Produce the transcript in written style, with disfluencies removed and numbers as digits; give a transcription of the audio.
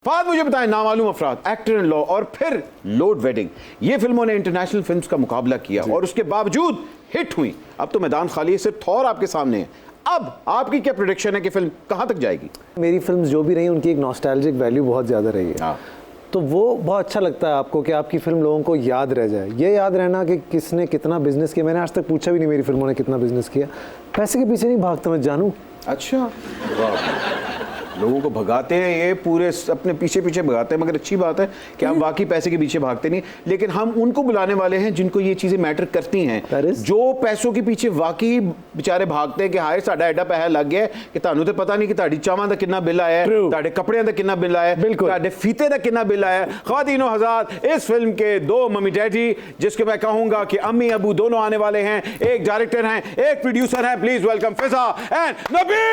Fahd मुझे बताएं, नामालूम अफराद, एक्टर इन लॉ और फिर लोड वेडिंग, ये फिल्मों ने इंटरनेशनल फिल्म्स का मुकाबला किया और उसके बावजूद हिट हुई। अब तो मैदान खाली है, सिर्फ थॉर आपके सामने है। अब आपकी क्या प्रेडिक्शन है कि फिल्म कहां तक जाएगी? मेरी फिल्म्स जो भी रही उनकी एक नॉस्टैल्जिक वैल्यू बहुत ज़्यादा रही है। हाँ। तो वो बहुत अच्छा लगता है आपको कि आपकी फिल्म लोगों को याद रह जाए। ये याद रहना कि किसने कितना बिजनेस किया, मैंने आज तक पूछा भी नहीं मेरी फिल्मों ने कितना बिजनेस किया। पैसे के पीछे नहीं भागता मैं जानूँ। अच्छा, लोगों को भगाते हैं, ये पूरे अपने पीछे पीछे भगाते हैं, मगर अच्छी बात है कि आप वाकई पैसे के पीछे भागते नहीं। लेकिन हम उनको बुलाने वाले हैं जिनको ये चीजें मैटर करती हैं, जो पैसों के पीछे वाकई बेचारे भागते हैं कि हाय साडा एडा पैसा लग गया कि तानू तो पता नहीं कि ताड़ी चावां दा कितना बिल आया है, ताड़े कपड़ियां दा कितना बिल आया है, ताड़े फीते दा कितना बिल आया है। ख्वातीनो हज़रात, इस फिल्म के दो मम्मी डैडी, जिसके मैं कहूंगा कि अम्मी अबू दोनों आने वाले हैं, एक डायरेक्टर हैं, एक प्रोड्यूसर हैं। Please welcome Fiza and Nabeel.